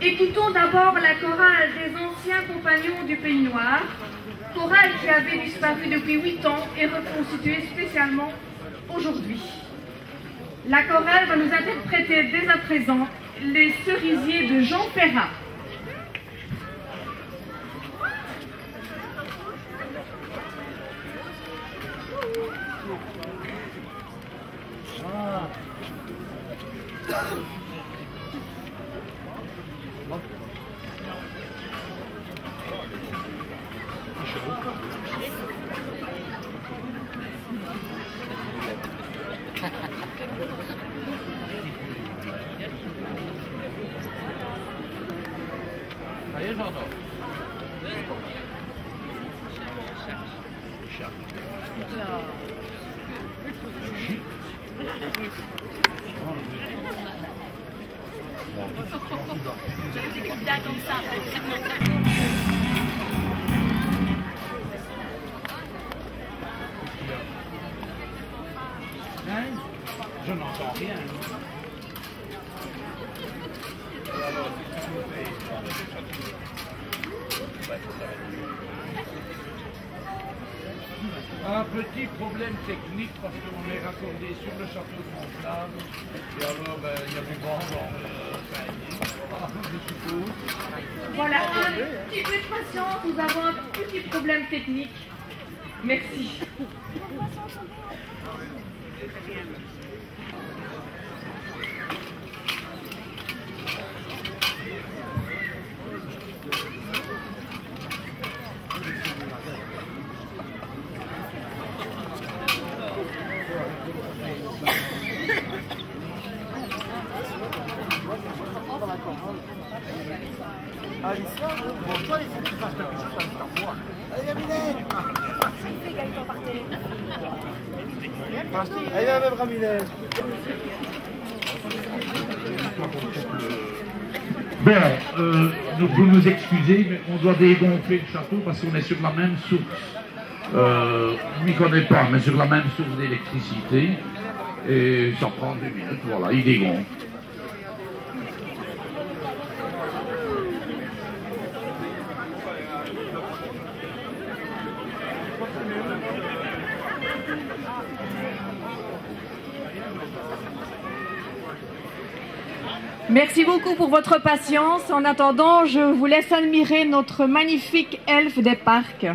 Écoutons d'abord la chorale des anciens compagnons du Pays Noir, chorale qui avait disparu depuis 8 ans et reconstituée spécialement aujourd'hui. La chorale va nous interpréter dès à présent les cerisiers de Jean Ferrat. Je n'entends rien. Un petit problème technique parce qu'on est raccordé sur le château de Montflamme et alors il n'y a plus grand vent. Je suppose. Voilà, un petit peu de patience, nous avons un petit problème technique. Merci. Bonjour, il faut que tu fasses quelque chose avec ta voix. Allez, Raminette. Allez, même Raminette. Bon, vous nous excusez, mais on doit dégonfler le château parce qu'on est sur la même source. Je ne m'y connais pas, mais sur la même source d'électricité. Et ça prend 2 minutes, voilà, il dégonfle. Merci beaucoup pour votre patience. En attendant, je vous laisse admirer notre magnifique elfe des parcs.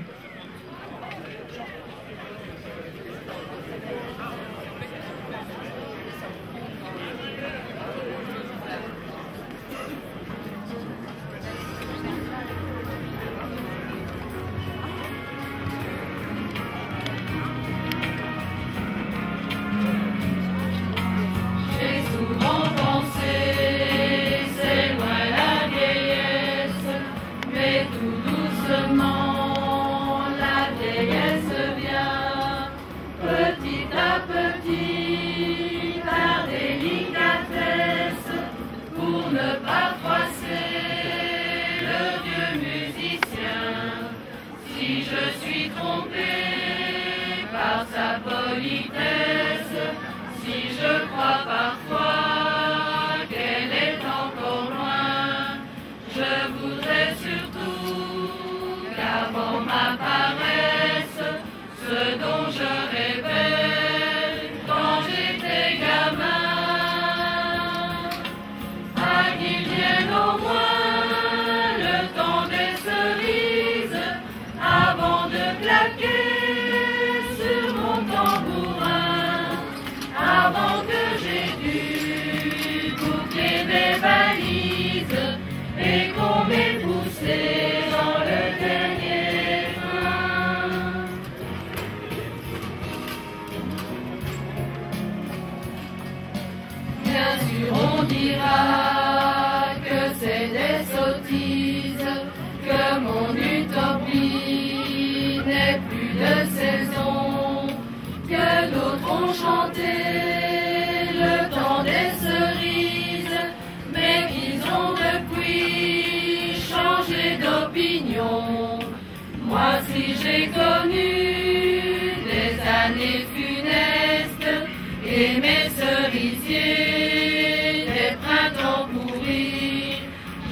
Cerisiers, des printemps pourris,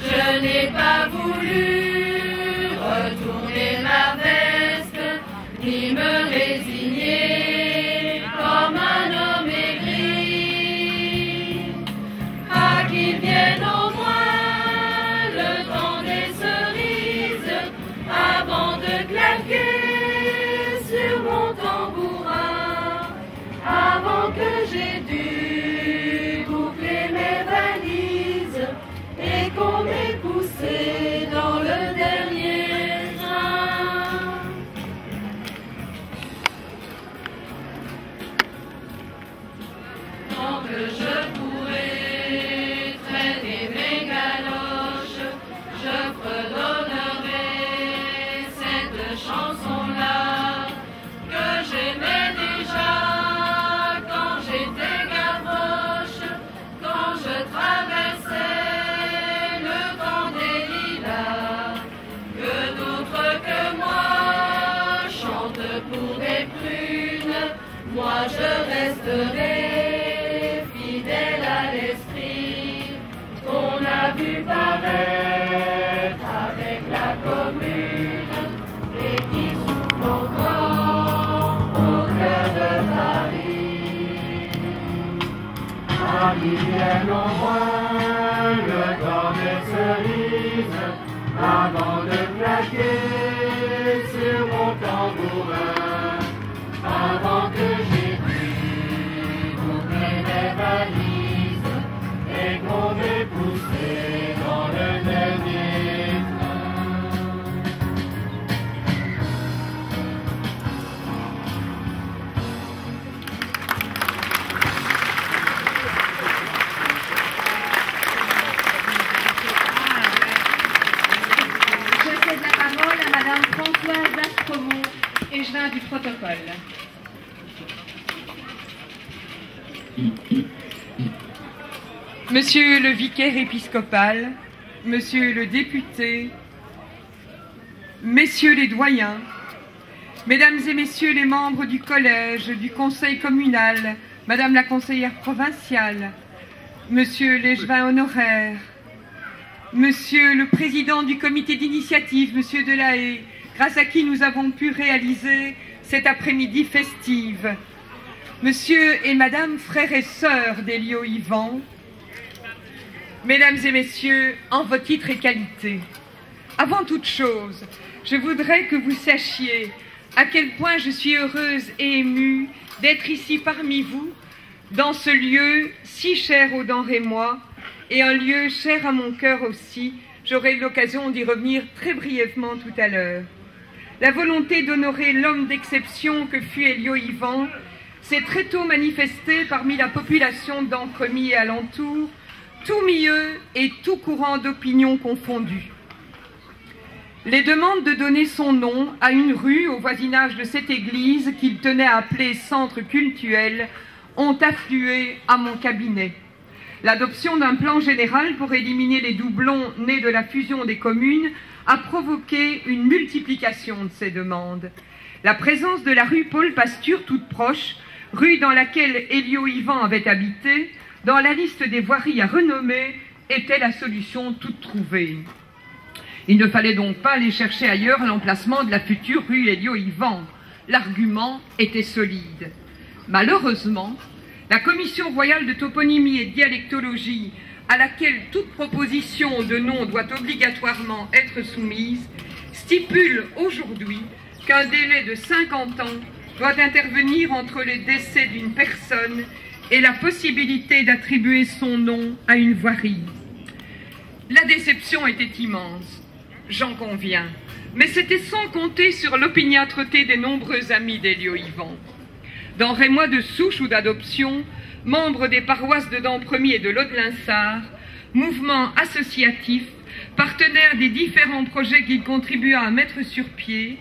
je Je n'ai pas voulu retourner ma veste, ni me résigner comme un homme aigri. À qu'il vienne au moins le temps des cerises, avant de claquer sur mon tambourin, avant que j'ai dû boucler mes valises et qu'on m'ait poussé dans le dernier train. Tant que je pourrai traîner mes galoches, je fredonnerai cette chanson-là que j'aimais déjà quand j'étais gavroche, quand je traversais le camp des lilas, que d'autres que moi chantent pour des prunes, moi je resterai fidèle à l'esprit qu'on a vu paraître avec la commune et qui souffle encore au cœur de Paris. À qui vienne au moins le temps des cerises, avant de claquer sur mon tambourin, avant que j'ai pu boucler mes valises et qu'on m'ait poussé dans le dernier train. Je cède la parole à Madame Françoise Aspremont, échevin du protocole. Monsieur le vicaire épiscopal, Monsieur le député, Messieurs les doyens, Mesdames et Messieurs les membres du collège, du conseil communal, Madame la conseillère provinciale, Monsieur l'échevin honoraire, Monsieur le président du comité d'initiative, Monsieur Delahaye, grâce à qui nous avons pu réaliser cet après-midi festive, Monsieur et Madame frères et sœurs d'Héliot-Yvan, Mesdames et Messieurs, en vos titres et qualités, avant toute chose, je voudrais que vous sachiez à quel point je suis heureuse et émue d'être ici parmi vous, dans ce lieu si cher aux Denrémois et un lieu cher à mon cœur aussi. J'aurai l'occasion d'y revenir très brièvement tout à l'heure. La volonté d'honorer l'homme d'exception que fut Héliot-Yvan s'est très tôt manifestée parmi la population d'Ancremy et alentours, tout milieu et tout courant d'opinion confondus. Les demandes de donner son nom à une rue au voisinage de cette église qu'il tenait à appeler centre cultuel ont afflué à mon cabinet. L'adoption d'un plan général pour éliminer les doublons nés de la fusion des communes a provoqué une multiplication de ces demandes. La présence de la rue Paul Pasture, toute proche, rue dans laquelle Héliot-Yvan avait habité, dans la liste des voiries à renommer, était la solution toute trouvée. Il ne fallait donc pas aller chercher ailleurs l'emplacement de la future rue Héliot-Yvan. L'argument était solide. Malheureusement, la Commission royale de toponymie et de dialectologie, à laquelle toute proposition de nom doit obligatoirement être soumise, stipule aujourd'hui qu'un délai de 50 ans doit intervenir entre le décès d'une personne et la possibilité d'attribuer son nom à une voirie. La déception était immense, j'en conviens, mais c'était sans compter sur l'opiniâtreté des nombreux amis d'Héliot-Yvan. Denrémois de souche ou d'adoption, membres des paroisses de Dampremy et de Laude-Linsart, mouvement associatif, partenaires des différents projets qu'il contribua à mettre sur pied,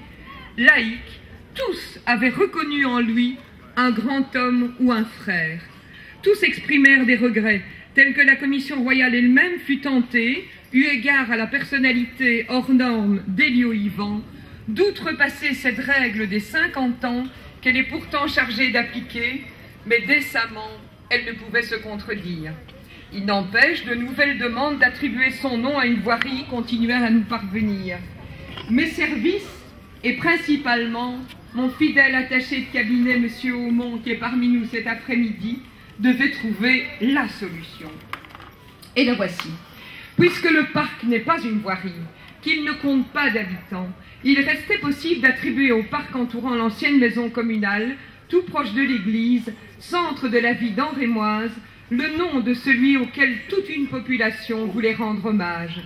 laïcs, tous avaient reconnu en lui un grand homme ou un frère. Tous exprimèrent des regrets, tels que la Commission royale elle-même fut tentée, eu égard à la personnalité hors norme d'Héliot-Yvan, d'outrepasser cette règle des 50 ans qu'elle est pourtant chargée d'appliquer, mais décemment, elle ne pouvait se contredire. Il n'empêche, de nouvelles demandes d'attribuer son nom à une voirie continuèrent à nous parvenir. Mes services, et principalement mon fidèle attaché de cabinet, M. Aumont, qui est parmi nous cet après-midi, devaient trouver la solution. Et la voici. Puisque le parc n'est pas une voirie, qu'il ne compte pas d'habitants, il restait possible d'attribuer au parc entourant l'ancienne maison communale, tout proche de l'église, centre de la vie d'Andrémoise, le nom de celui auquel toute une population voulait rendre hommage.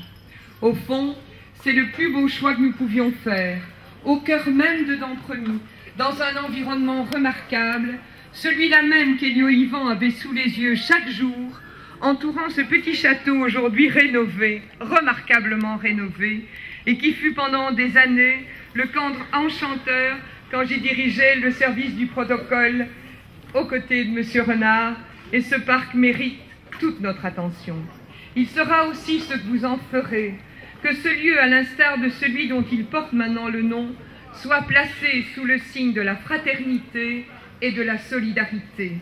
Au fond, c'est le plus beau choix que nous pouvions faire, au cœur même de Dampremy, dans un environnement remarquable, celui-là même qu'Élio Yvan avait sous les yeux chaque jour, entourant ce petit château aujourd'hui rénové, remarquablement rénové, et qui fut pendant des années le cadre enchanteur quand j'ai dirigé le service du protocole aux côtés de M. Renard, et ce parc mérite toute notre attention. Il sera aussi ce que vous en ferez, que ce lieu, à l'instar de celui dont il porte maintenant le nom, soit placé sous le signe de la fraternité et de la solidarité.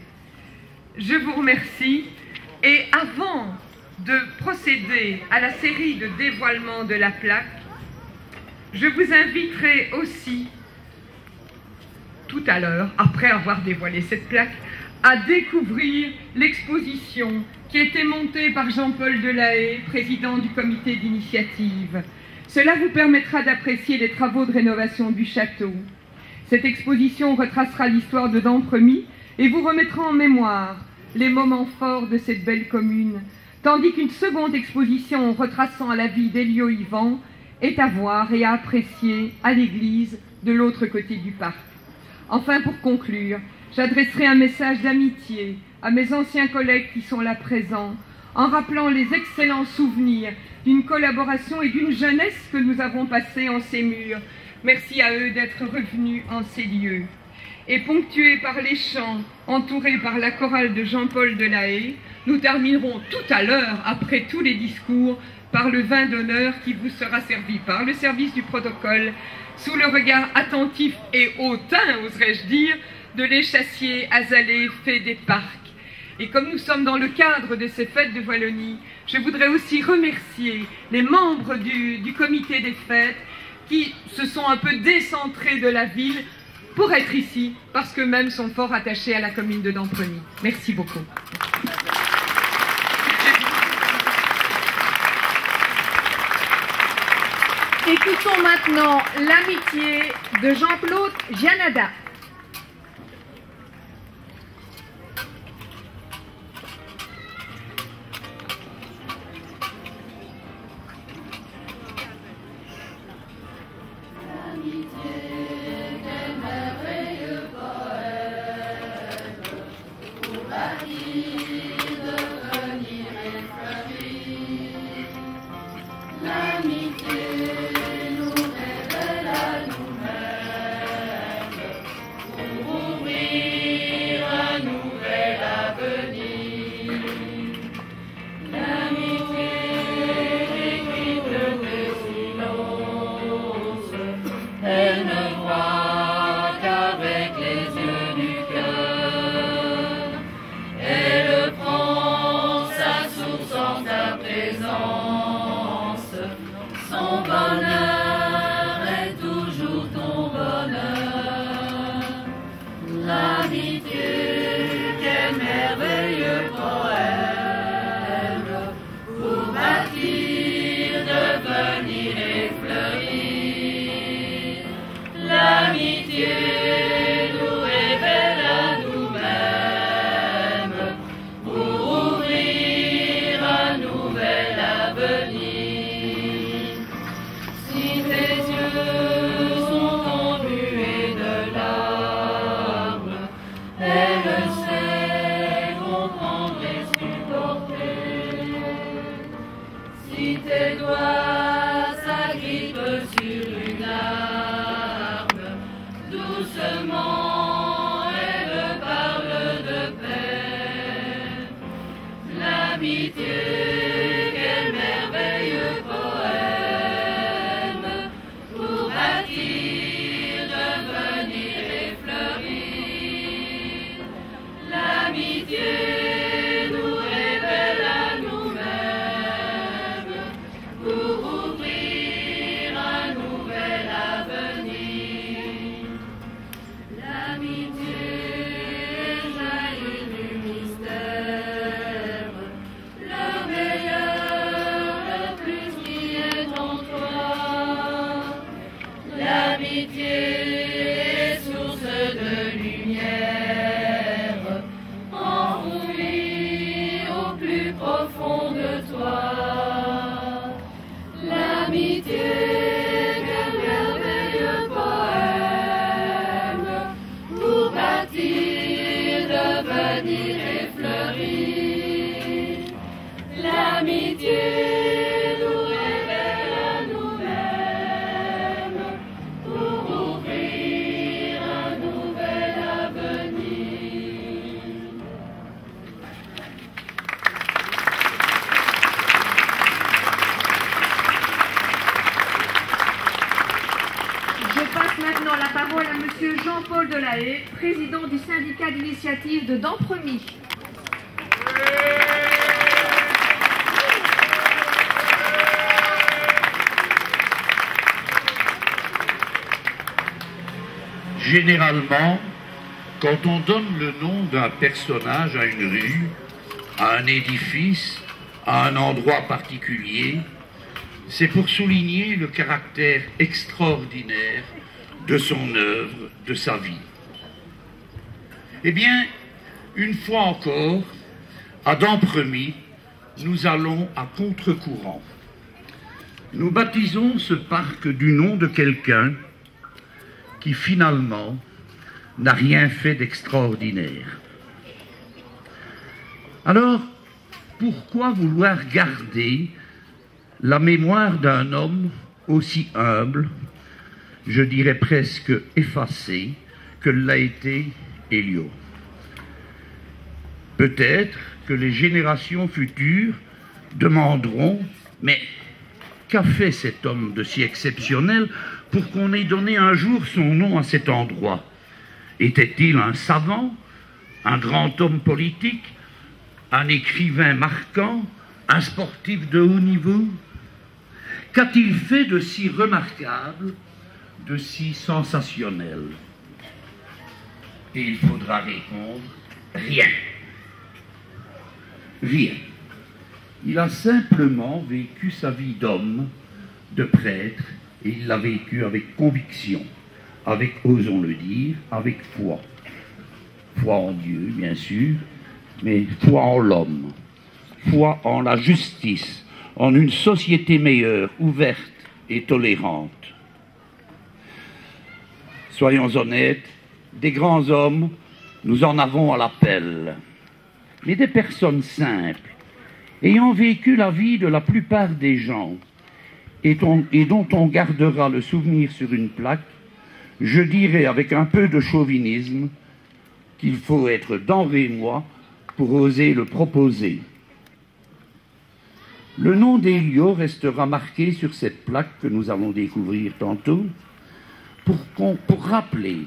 Je vous remercie, et avant de procéder à la série de dévoilement de la plaque, je vous inviterai aussi, tout à l'heure, après avoir dévoilé cette plaque, à découvrir l'exposition qui a été montée par Jean-Paul Delahaye, président du comité d'initiative. Cela vous permettra d'apprécier les travaux de rénovation du château. Cette exposition retracera l'histoire de Dampremy et vous remettra en mémoire les moments forts de cette belle commune, tandis qu'une seconde exposition retraçant la vie d'Élio Yvan est à voir et à apprécier à l'église de l'autre côté du parc. Enfin, pour conclure, j'adresserai un message d'amitié à mes anciens collègues qui sont là présents, en rappelant les excellents souvenirs d'une collaboration et d'une jeunesse que nous avons passée en ces murs. Merci à eux d'être revenus en ces lieux. Et ponctués par les chants, entourés par la chorale de Jean-Paul Delahaye, nous terminerons tout à l'heure, après tous les discours, par le vin d'honneur qui vous sera servi par le service du protocole, sous le regard attentif et hautain, oserais-je dire, de l'échassier azalé fait des parcs. Et comme nous sommes dans le cadre de ces fêtes de Wallonie, je voudrais aussi remercier les membres du comité des fêtes qui se sont un peu décentrés de la ville pour être ici, parce qu'eux-mêmes sont fort attachés à la commune de Dampremy. Merci beaucoup. Écoutons maintenant l'amitié de Jean-Claude Gianada. L'amitié nous révèle à L'amitié, source de lumière, enfoui au plus profond de toi. L'amitié, quel merveilleux poème pour bâtir, devenir et fleurir. L'amitié nous révèle à nous-mêmes pour ouvrir un nouvel avenir. Je passe maintenant la parole à Monsieur Jean-Paul Delahaye, président du syndicat d'initiative de Dampremy. Généralement, quand on donne le nom d'un personnage à une rue, à un édifice, à un endroit particulier, c'est pour souligner le caractère extraordinaire de son œuvre, de sa vie. Eh bien, une fois encore, à Dampremy, nous allons à contre-courant. Nous baptisons ce parc du nom de quelqu'un qui finalement n'a rien fait d'extraordinaire. Alors, pourquoi vouloir garder la mémoire d'un homme aussi humble, je dirais presque effacé, que l'a été Elio? Peut-être que les générations futures demanderont, mais qu'a fait cet homme de si exceptionnel pour qu'on ait donné un jour son nom à cet endroit? Était-il un savant, un grand homme politique, un écrivain marquant, un sportif de haut niveau? Qu'a-t-il fait de si remarquable, de si sensationnel? Et il faudra répondre, rien. Rien. Il a simplement vécu sa vie d'homme, de prêtre, et il l'a vécu avec conviction, avec, osons le dire, avec foi. Foi en Dieu, bien sûr, mais foi en l'homme, foi en la justice, en une société meilleure, ouverte et tolérante. Soyons honnêtes, des grands hommes, nous en avons à l'appel, mais des personnes simples, ayant vécu la vie de la plupart des gens, et dont on gardera le souvenir sur une plaque, je dirais avec un peu de chauvinisme qu'il faut être denrémois pour oser le proposer. Le nom d'Elio restera marqué sur cette plaque que nous allons découvrir tantôt pour rappeler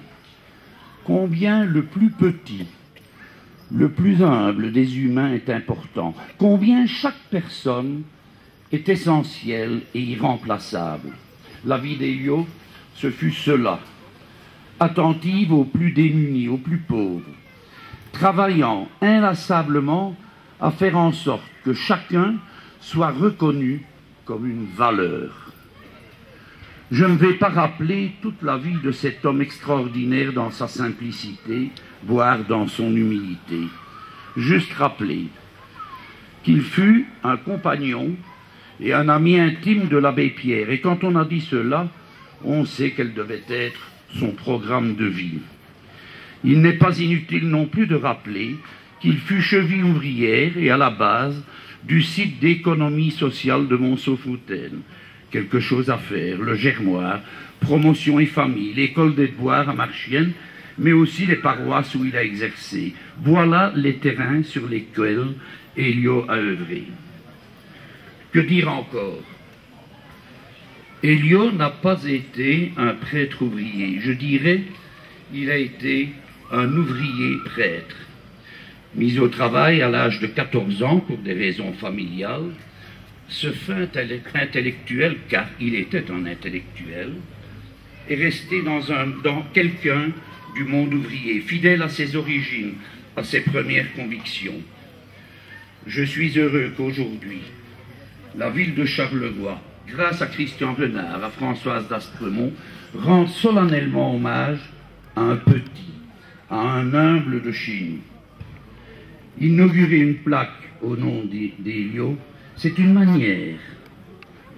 combien le plus petit, le plus humble des humains est important, combien chaque personne est essentielle et irremplaçable. La vie d'Elio, ce fut cela, attentive aux plus démunis, aux plus pauvres, travaillant inlassablement à faire en sorte que chacun soit reconnu comme une valeur. Je ne vais pas rappeler toute la vie de cet homme extraordinaire dans sa simplicité, voire dans son humilité. Juste rappeler qu'il fut un compagnon et un ami intime de l'abbé Pierre. Et quand on a dit cela, on sait quel devait être son programme de vie. Il n'est pas inutile non plus de rappeler qu'il fut cheville ouvrière et à la base du site d'économie sociale de Monceau-Fontaine. Quelque chose à faire, le Germoir, promotion et famille, l'école des devoirs à Marchienne, mais aussi les paroisses où il a exercé. Voilà les terrains sur lesquels Elio a œuvré. Que dire encore? Elio n'a pas été un prêtre ouvrier. Je dirais, il a été un ouvrier prêtre. Mis au travail à l'âge de 14 ans pour des raisons familiales, ce fin intellectuel, car il était un intellectuel, est resté dans quelqu'un du monde ouvrier, fidèle à ses origines, à ses premières convictions. Je suis heureux qu'aujourd'hui, la ville de Charleroi, grâce à Christian Renard, à Françoise d'Astremont, rend solennellement hommage à un petit, à un humble de chez nous. Inaugurer une plaque au nom d'Héliot, c'est une manière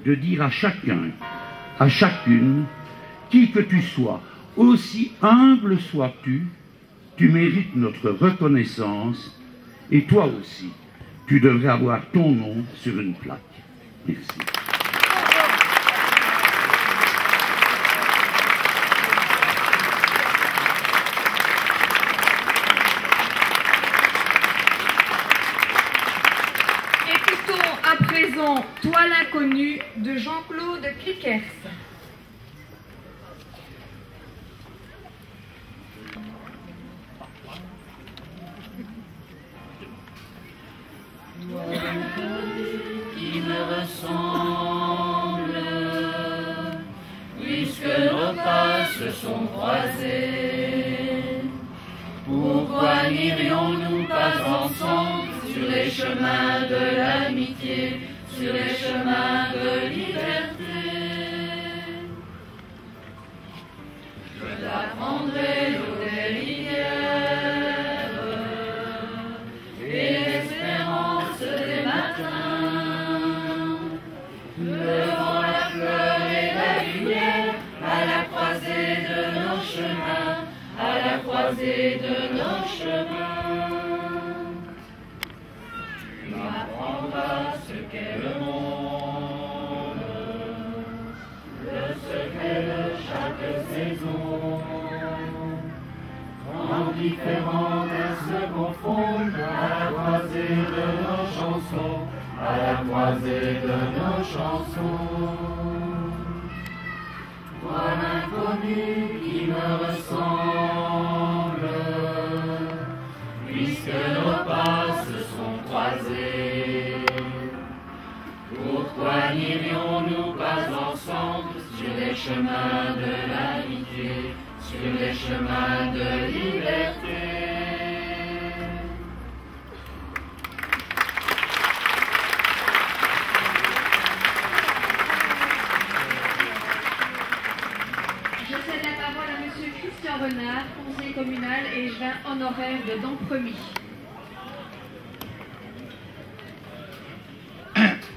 de dire à chacun, à chacune, qui que tu sois, aussi humble sois-tu, tu mérites notre reconnaissance, et toi aussi, tu devrais avoir ton nom sur une plaque. Merci. Écoutons à présent Toi l'inconnu de Jean-Claude Cliquers. Qui me ressemble, puisque nos pas se sont croisés. Pourquoi n'irions-nous pas ensemble sur les chemins de l'amitié, sur les chemins de liberté? Je t'apprendrai l'eau des rivières et l'espérance des matins, devant la fleur et la lumière, à la croisée de nos chemins, à la croisée de nos chemins. Tu m'apprendras ce qu'est le monde, le secret de chaque saison, quand différents se confondent à la croisée de nos chansons, à la croisée de nos chansons. Toi l'inconnu qui me ressemble, puisque nos pas se sont croisés. Pourquoi n'irions-nous pas ensemble sur les chemins de l'amitié, sur les chemins de liberté? Je cède la parole à Monsieur Christian Renard, conseiller communal et échevin honoraire de Dompremy.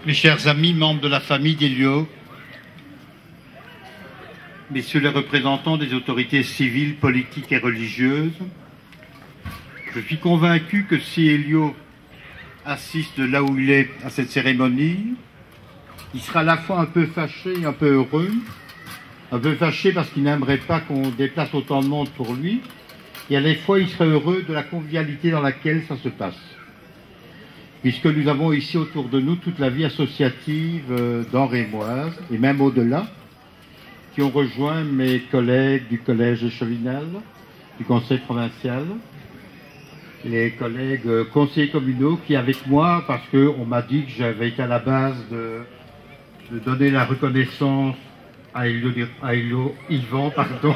Mes chers amis, membres de la famille d'Héliot, messieurs les représentants des autorités civiles, politiques et religieuses, je suis convaincu que si Héliot assiste là où il est à cette cérémonie, il sera à la fois un peu fâché et un peu heureux. Un peu fâché parce qu'il n'aimerait pas qu'on déplace autant de monde pour lui, et à la fois il serait heureux de la convivialité dans laquelle ça se passe. Puisque nous avons ici autour de nous toute la vie associative d'En-Rémoise, et même au-delà, qui ont rejoint mes collègues du collège échevinal, du conseil provincial, les collègues conseillers communaux qui, avec moi, parce qu'on m'a dit que j'avais été à la base de donner la reconnaissance à Yvan, pardon.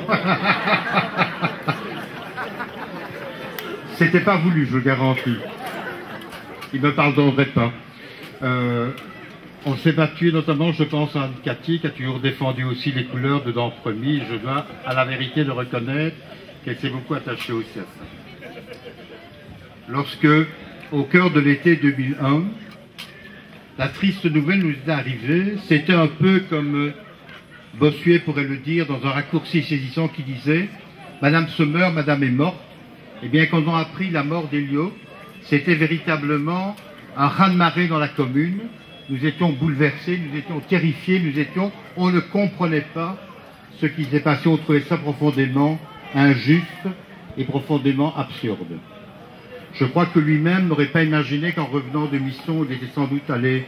C'était pas voulu, je le garantis. Il me pardonnerait pas. On s'est battu, notamment, je pense, à Cathy, qui a toujours défendu aussi les couleurs de Dompremy. Je dois, à la vérité, le reconnaître, qu'elle s'est beaucoup attachée aussi à ça. Lorsque, au cœur de l'été 2001, la triste nouvelle nous est arrivée, c'était un peu comme Bossuet pourrait le dire dans un raccourci saisissant qui disait « Madame se meurt, Madame est morte ». Eh bien, quand on a appris la mort d'Héliot, c'était véritablement un raz-de-marée dans la commune. Nous étions bouleversés, nous étions terrifiés, on ne comprenait pas ce qui s'est passé. On trouvait ça profondément injuste et profondément absurde. Je crois que lui-même n'aurait pas imaginé qu'en revenant de mission, il était sans doute allé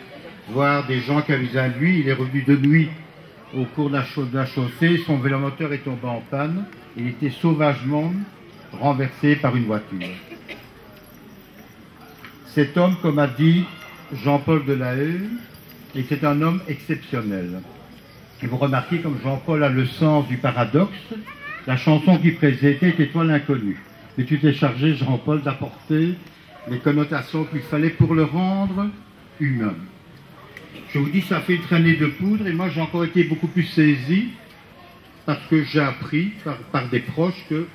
voir des gens qui avaient besoin de lui. Il est revenu de nuit au cours de la chaussée, son vélomoteur est tombé en panne, il était sauvagement renversé par une voiture. Cet homme, comme a dit Jean-Paul Delahaye, était un homme exceptionnel. Et vous remarquez comme Jean-Paul a le sens du paradoxe, la chanson qui précédait était Toi l'inconnu. Mais tu t'es chargé, Jean-Paul, d'apporter les connotations qu'il fallait pour le rendre humain. Je vous dis, ça fait une traînée de poudre et moi j'ai encore été beaucoup plus saisi parce que j'ai appris par des proches que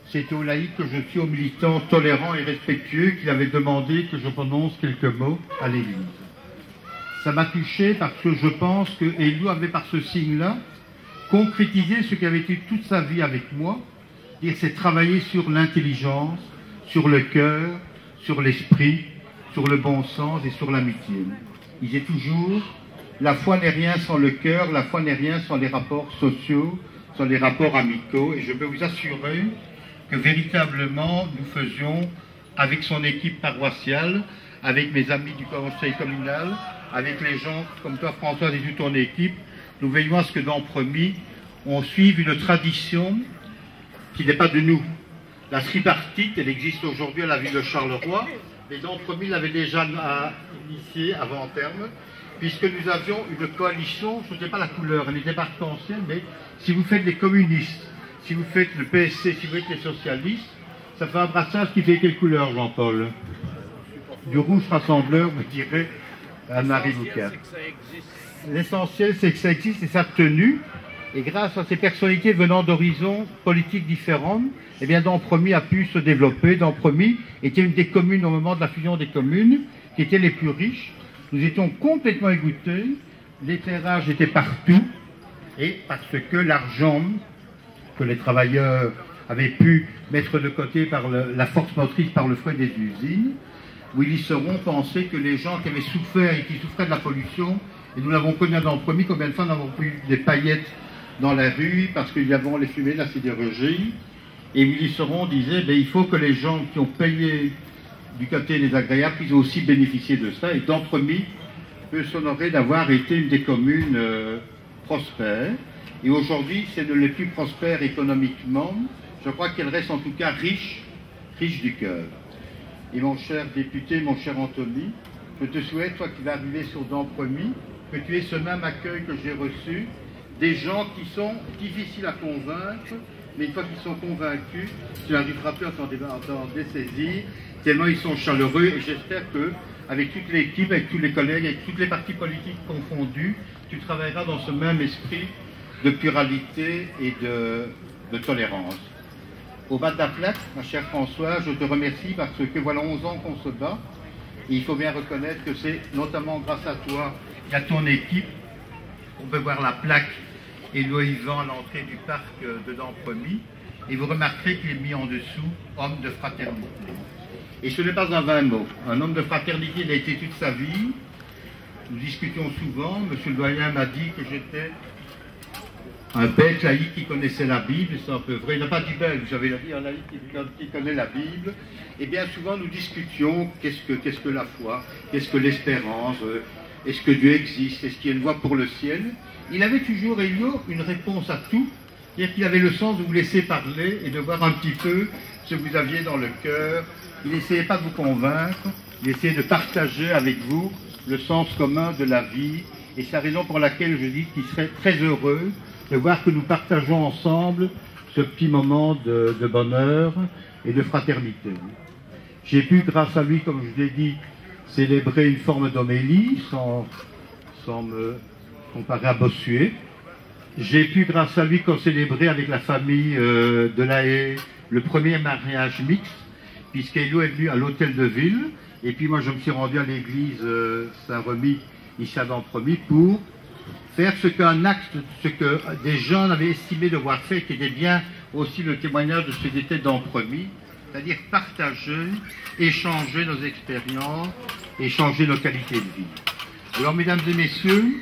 c'était au laïc que je suis, au militant tolérant et respectueux, qu'il avait demandé que je prononce quelques mots à l'Église. Ça m'a touché parce que je pense que Elio avait par ce signe-là concrétisé ce qui avait été toute sa vie avec moi, c'est travailler sur l'intelligence, sur le cœur, sur l'esprit, sur le bon sens et sur l'amitié. Il disait toujours, la foi n'est rien sans le cœur, la foi n'est rien sans les rapports sociaux, sans les rapports amicaux, et je peux vous assurer que véritablement nous faisions, avec son équipe paroissiale, avec mes amis du conseil communal, avec les gens comme toi François et toute ton équipe, nous veillons à ce que dans Promis, on suive une tradition qui n'est pas de nous. La tripartite, elle existe aujourd'hui à la ville de Charleroi, mais dans Promis l'avait déjà initiée avant terme, puisque nous avions une coalition, je ne sais pas la couleur, elle n'était pas arc-en-ciel, mais si vous faites les communistes, si vous faites le PSC, si vous faites les socialistes, ça fait un brassage qui fait quelle couleur, Jean-Paul? Du rouge rassembleur, me dirait Anne-Marie Boucard. L'essentiel, c'est que ça existe et ça a tenu. Et grâce à ces personnalités venant d'horizons politiques différents, eh bien, Dampremy a pu se développer. Dampremy était une des communes au moment de la fusion des communes qui étaient les plus riches. Nous étions complètement égouttés. L'éclairage était partout. Et parce que l'argent que les travailleurs avaient pu mettre de côté par la force motrice par le fouet des usines, Willy Seron pensait que les gens qui avaient souffert et qui souffraient de la pollution, et nous l'avons connu à Dampremy, combien de fois nous avons eu des paillettes dans la rue parce qu'il y avait les fumées de la sidérurgie, et Willy Seron disait il faut que les gens qui ont payé du côté des agréables puissent aussi bénéficier de ça, et Dampremy peut s'honorer d'avoir été une des communes prospères, et aujourd'hui c'est de les plus prospères économiquement. Je crois qu'elle reste en tout cas riche du cœur. Et mon cher député, mon cher Anthony, je te souhaite, toi qui vas arriver sur Dampremy, que tu aies ce même accueil que j'ai reçu, des gens qui sont difficiles à convaincre, mais une fois qu'ils sont convaincus, tu n'arriveras plus à t'en dessaisir, tellement ils sont chaleureux, et j'espère que, avec toute l'équipe, avec tous les collègues, avec toutes les partis politiques confondus, tu travailleras dans ce même esprit de pluralité et de tolérance. Au bas de la plaque, ma chère Françoise, je te remercie parce que voilà 11 ans qu'on se bat, et il faut bien reconnaître que c'est notamment grâce à toi et à ton équipe qu'on peut voir la plaque Éloi Yvan à l'entrée du parc de Dampremy, et vous remarquerez qu'il est mis en dessous « homme de fraternité ». Et ce n'est pas un vain mot. Un homme de fraternité, il a été toute sa vie. Nous discutions souvent. Monsieur le doyen m'a dit que j'étais un bête laïc qui connaissait la Bible, c'est un peu vrai. Il n'a pas dit belge, j'avais dit un laïc qui connaît la Bible. Et bien souvent nous discutions qu'est-ce que la foi, qu'est-ce que l'espérance, est-ce que Dieu existe, est-ce qu'il y a une voie pour le ciel. Il avait toujours, Elio, une réponse à tout, c'est-à-dire qu'il avait le sens de vous laisser parler et de voir un petit peu ce que vous aviez dans le cœur. Il n'essayait pas de vous convaincre, il essayait de partager avec vous le sens commun de la vie. Et c'est la raison pour laquelle je dis qu'il serait très heureux de voir que nous partageons ensemble ce petit moment de bonheur et de fraternité. J'ai pu, grâce à lui, comme je l'ai dit, célébrer une forme d'homélie sans me comparer à Bossuet. J'ai pu, grâce à lui, célébrer avec la famille de La Haye le premier mariage mixte, puisqu'Elio est venu à l'hôtel de ville, et puis moi je me suis rendu à l'église Saint-Remy, ici à Dampremy, pour faire ce que des gens avaient estimé devoir faire, qui était bien aussi le témoignage de ce qu'était Dampremy, c'est-à-dire partager, échanger nos expériences, échanger nos qualités de vie. Alors, mesdames et messieurs,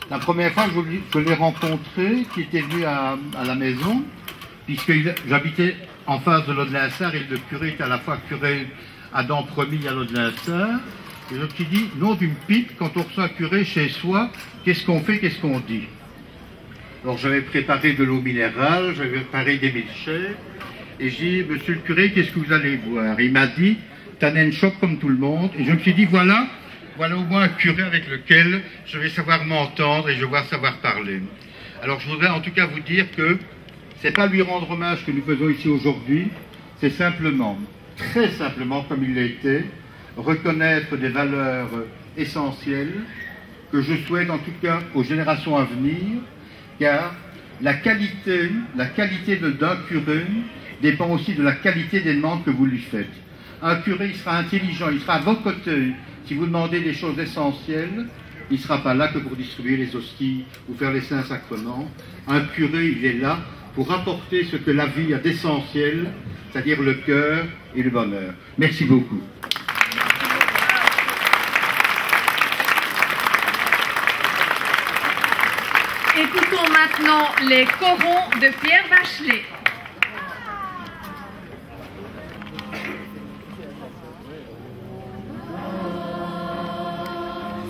la première fois que je l'ai rencontré, qui était venu à la maison, puisque j'habitais en face de l'Aude-Linsart et le curé était à la fois curé à Dampremy et à l'Aude-Linsart. Et je me suis dit, nom d'une pipe, quand on reçoit un curé chez soi, qu'est-ce qu'on fait, qu'est-ce qu'on dit? Alors j'avais préparé de l'eau minérale, j'avais préparé des milkshakes, et j'ai dit, monsieur le curé, qu'est-ce que vous allez boire? Il m'a dit, Tannen Shop comme tout le monde, et je me suis dit, voilà au moins un curé avec lequel je vais savoir m'entendre et je vais savoir parler. Alors je voudrais en tout cas vous dire que c'est pas lui rendre hommage que nous faisons ici aujourd'hui, c'est simplement, très simplement comme il l'a été, reconnaître des valeurs essentielle que je souhaite en tout cas aux générations à venir, car la qualité d'un curé dépend aussi de la qualité des demandes que vous lui faites. Un curé, il sera intelligent, il sera à vos côtés. Si vous demandez des choses essentielles, il ne sera pas là que pour distribuer les hosties ou faire les saints sacrements. Un curé, il est là pour apporter ce que la vie a d'essentiel, c'est-à-dire le cœur et le bonheur. Merci beaucoup. Écoutons maintenant les corons de Pierre Bachelet.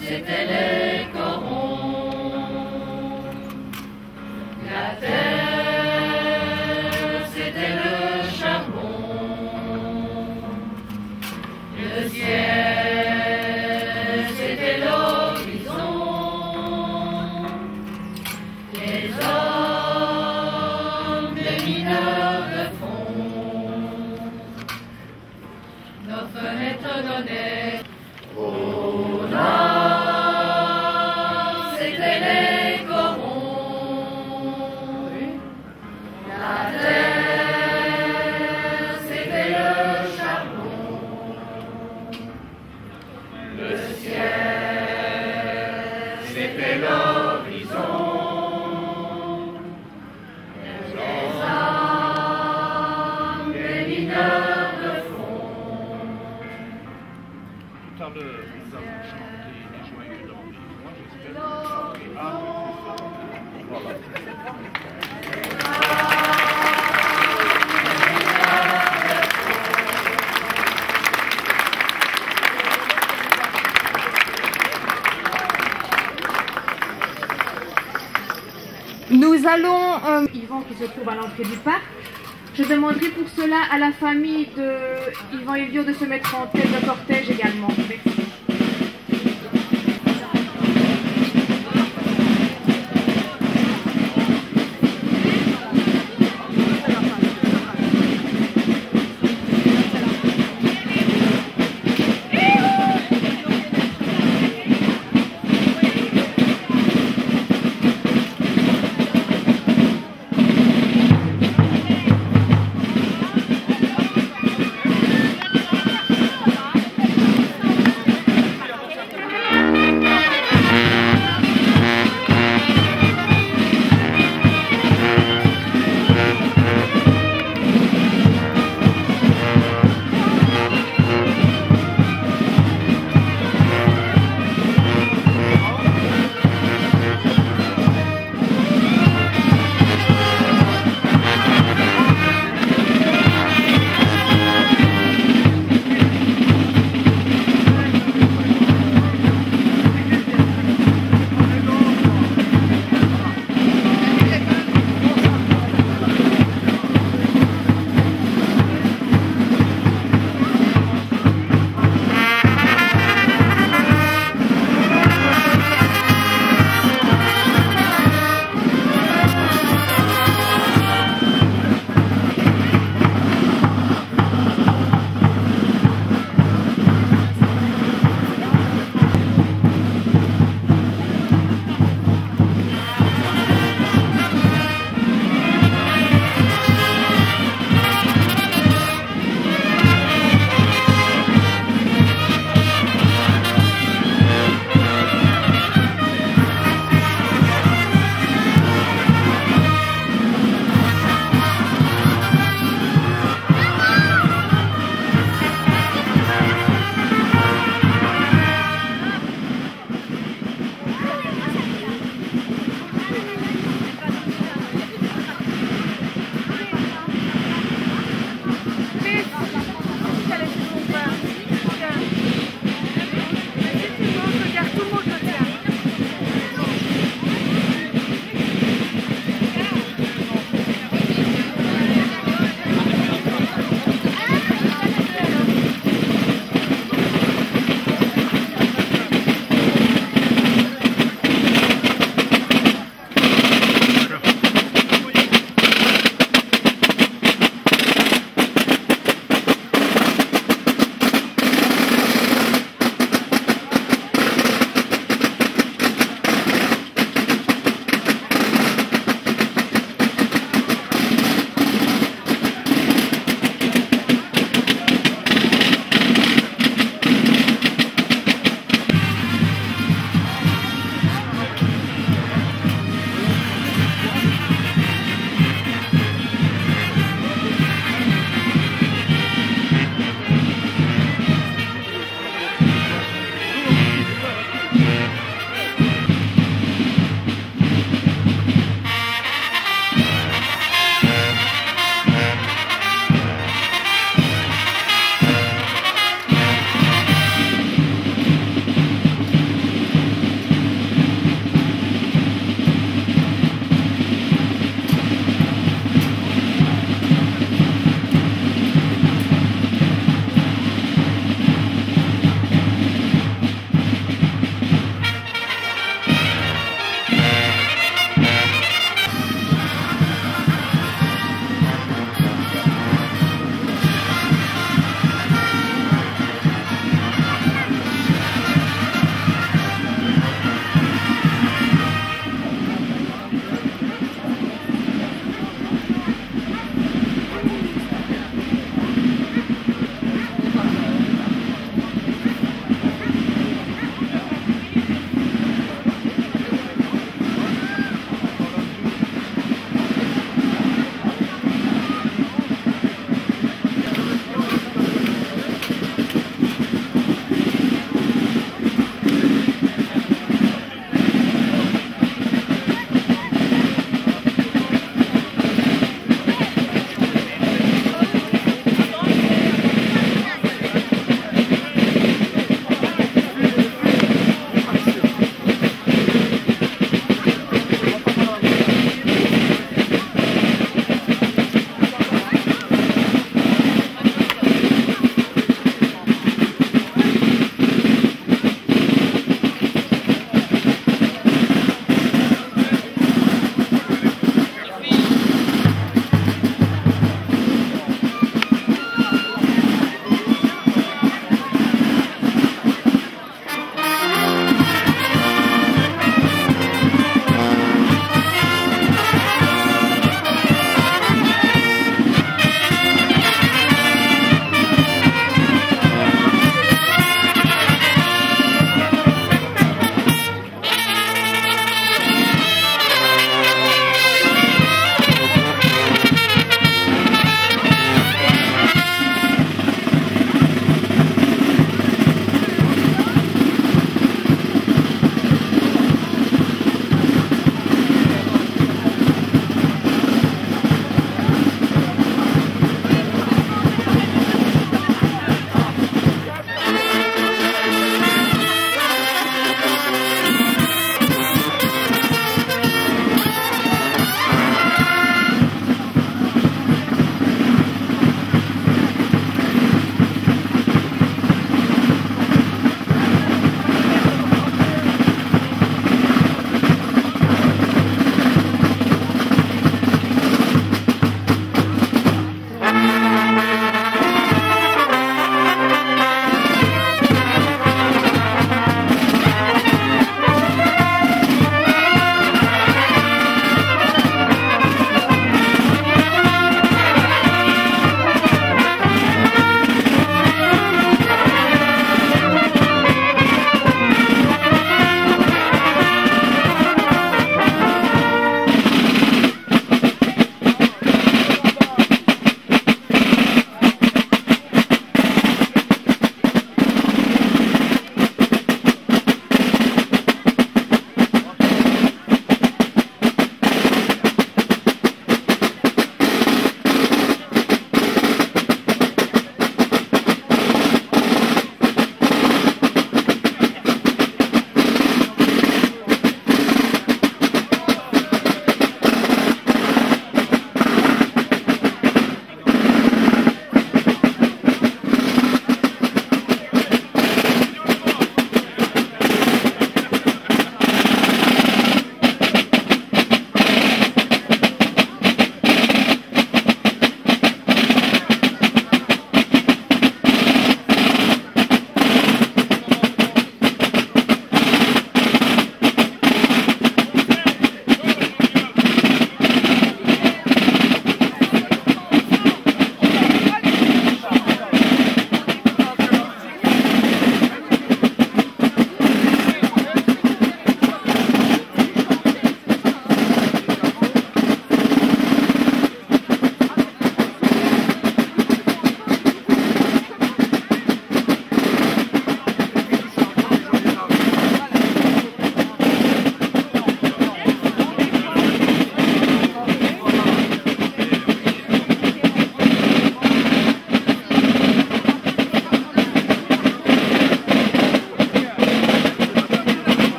C'était les corons, la terre, c'était le charbon, le ciel, c'était l'horizon, les hommes, les mineurs de fond, nos fenêtres donnaient au nord, c'était les corons, la terre, c'était le charbon, le ciel, c'était l'horizon, les hommes, les mineurs de fond. Tout à l'heure, nous avons chanté les joyeux d'Henri. Moi, j'espère que vous chantez un peu plus fort. Voilà. Nous allons, Yvan qui se trouve à l'entrée du parc. Je demanderai pour cela à la famille de Yvan Elvio de se mettre en tête de cortège également. Merci.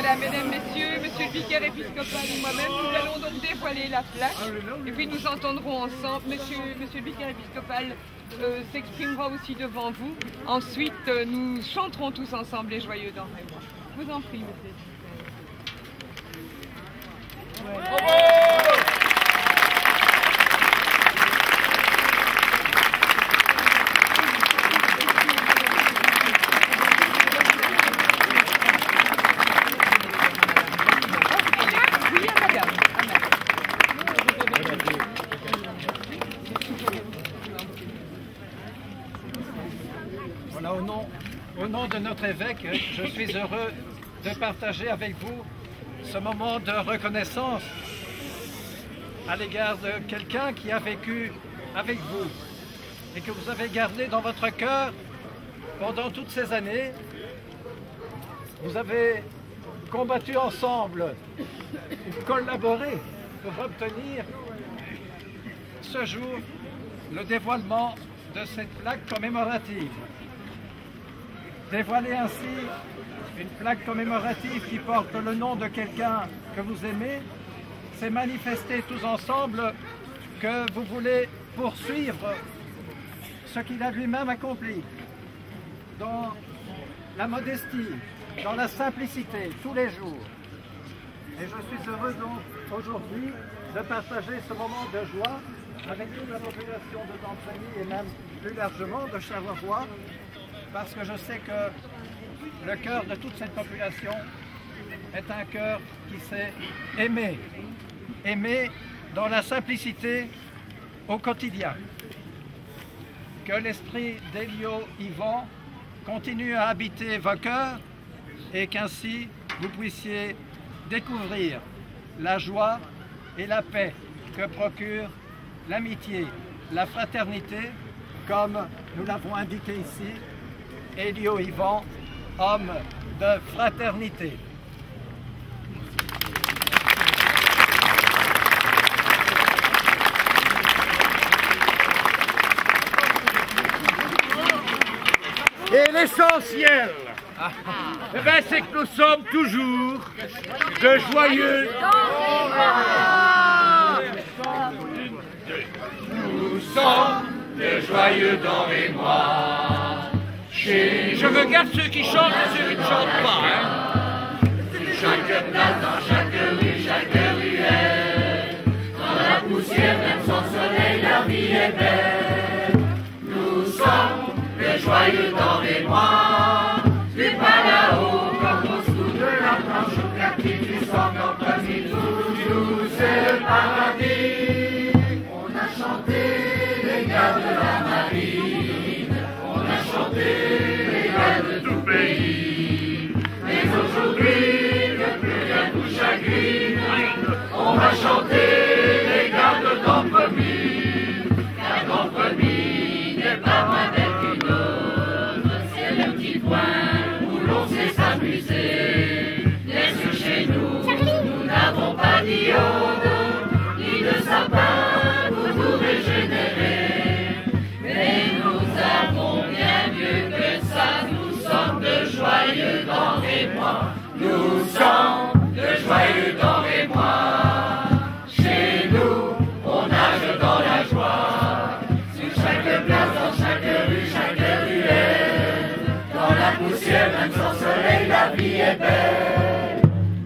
Voilà, mesdames, messieurs, monsieur le vicaire épiscopal et moi-même, nous allons donc dévoiler la plaque et puis nous entendrons ensemble, monsieur le vicaire épiscopal s'exprimera aussi devant vous. Ensuite, nous chanterons tous ensemble les joyeux dans les mois. Je vous en prie, monsieur. Voilà, au nom de notre évêque, je suis heureux de partager avec vous ce moment de reconnaissance à l'égard de quelqu'un qui a vécu avec vous et que vous avez gardé dans votre cœur pendant toutes ces années. Vous avez combattu ensemble, collaboré pour obtenir ce jour le dévoilement de cette plaque commémorative. Dévoiler ainsi une plaque commémorative qui porte le nom de quelqu'un que vous aimez, c'est manifester tous ensemble que vous voulez poursuivre ce qu'il a lui-même accompli dans la modestie, dans la simplicité, tous les jours. Et je suis heureux donc aujourd'hui de partager ce moment de joie avec toute la population de Dampremy et même plus largement de Charleroi, parce que je sais que le cœur de toute cette population est un cœur qui sait aimer, aimer dans la simplicité au quotidien. Que l'esprit d'Élio Yvan continue à habiter vos cœurs et qu'ainsi vous puissiez découvrir la joie et la paix que procure l'amitié, la fraternité, comme nous l'avons indiqué ici, Élio Yvan, homme de fraternité. Et l'essentiel, eh ben, c'est que nous sommes toujours de joyeux. Nous sommes de joyeux dans les mois. Je regarde ceux qui chantent et ceux qui ne chantent pas. Hein. Chaque place, dans chaque rue, chaque ruelle, dans la poussière, même sans soleil, la vie est belle. Nous sommes les joyeux dans les mois, du pas là-haut, comme au sous de la planche au quartier du sang, parmi nous, c'est le paradis. On a chanté les gars de la marine, on a chanté les gars de tout pays. Mais aujourd'hui, que plus rien nous chagrine, on va chanter les gars de Dampremy, car Dampremy n'est pas moins belle. Où l'on sait s'amuser, laisse chez nous, nous n'avons pas d'iode, ni de sapin pour nous régénérer. Mais nous avons bien mieux que ça, nous sommes de joyeux dans les mois, nous sommes de joyeux dans les mois. Chez nous, on nage dans la joie, sur chaque place, dans chaque rue, chaque ruelle. Dans la poussière, même sans soleil, la vie est belle.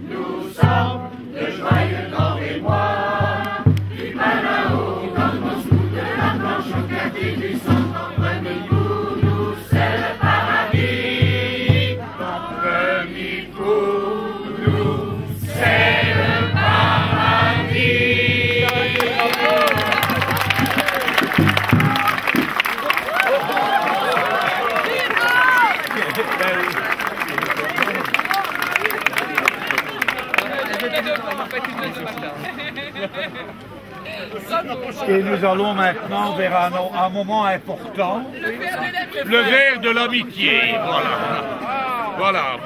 Nous sommes de joyeux dans les mois, du mal là-haut, comme Moscou, de la planche au quartier du sang. Dampremy pour nous, c'est le paradis. Dampremy pour nous, c'est le paradis. Et nous allons maintenant vers un moment important. Le verre de l'amitié, voilà. Voilà.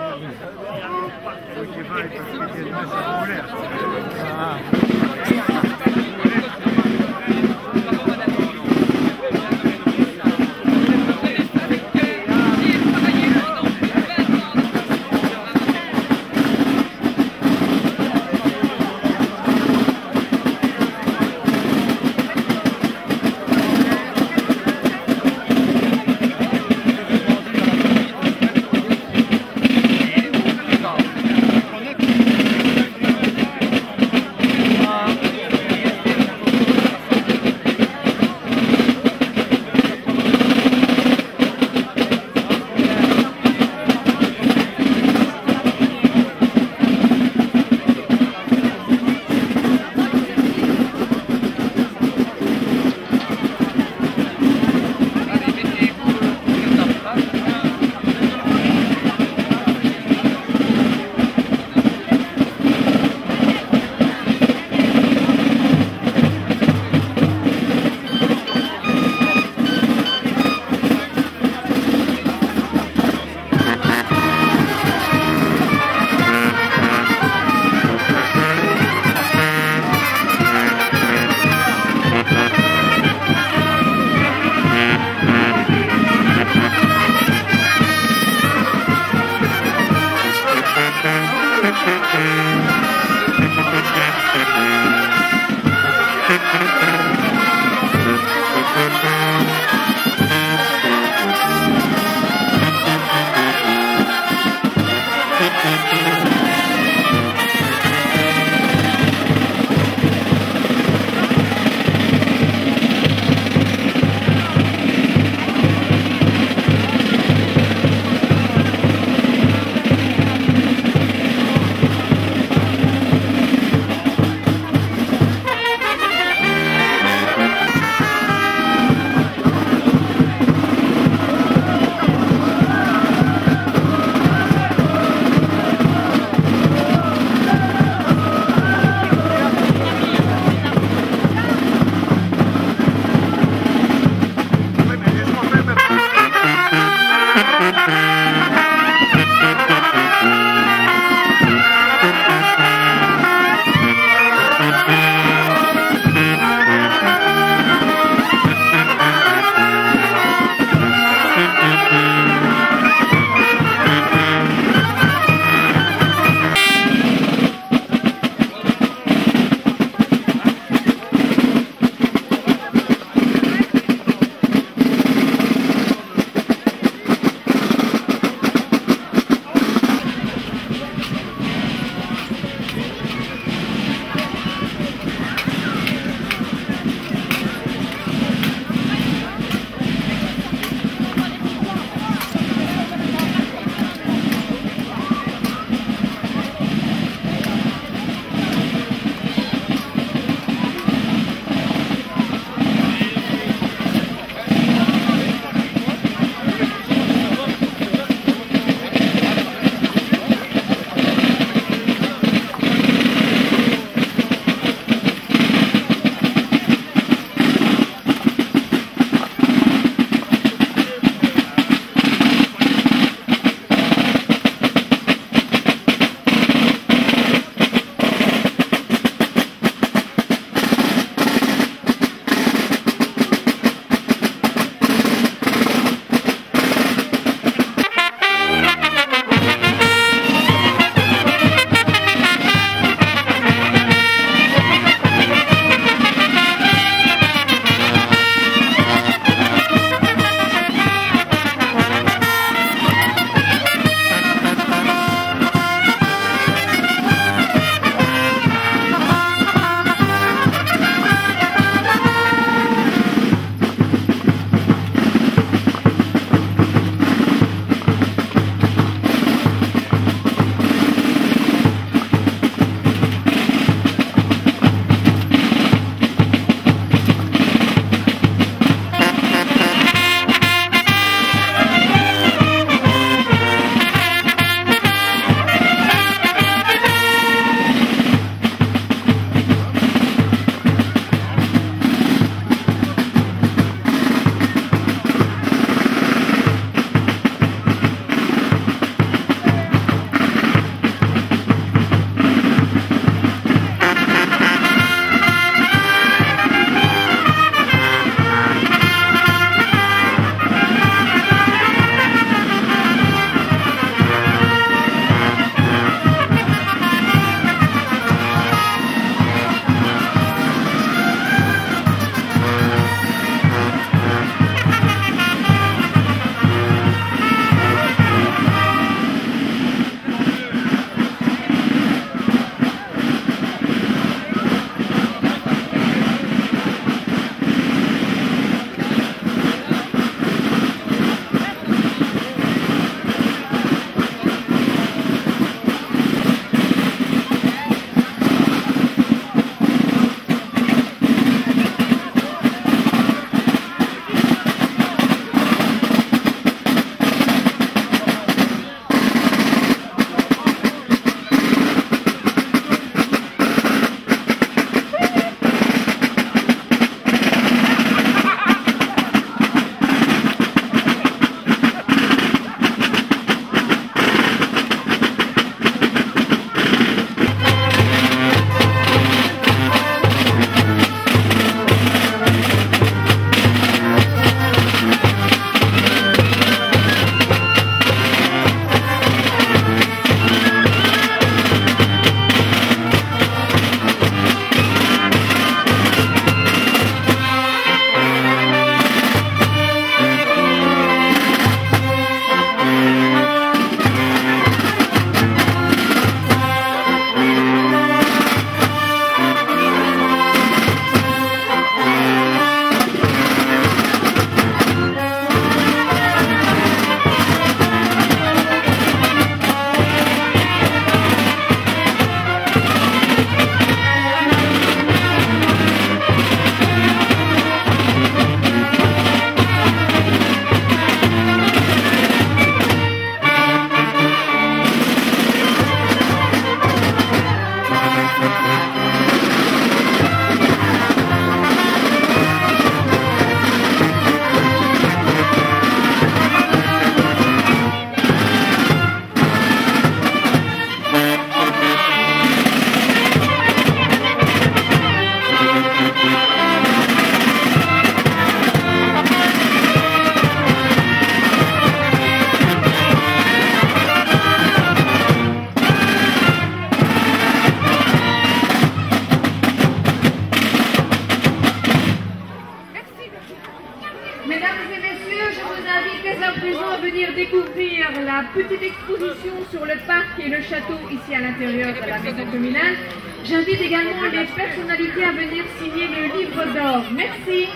qui est le château ici à l'intérieur de la maison communale. J'invite également les personnalités à venir signer le livre d'or. Merci.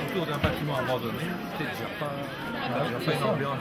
Autour d'un bâtiment abandonné, c'est déjà pas une ambiance.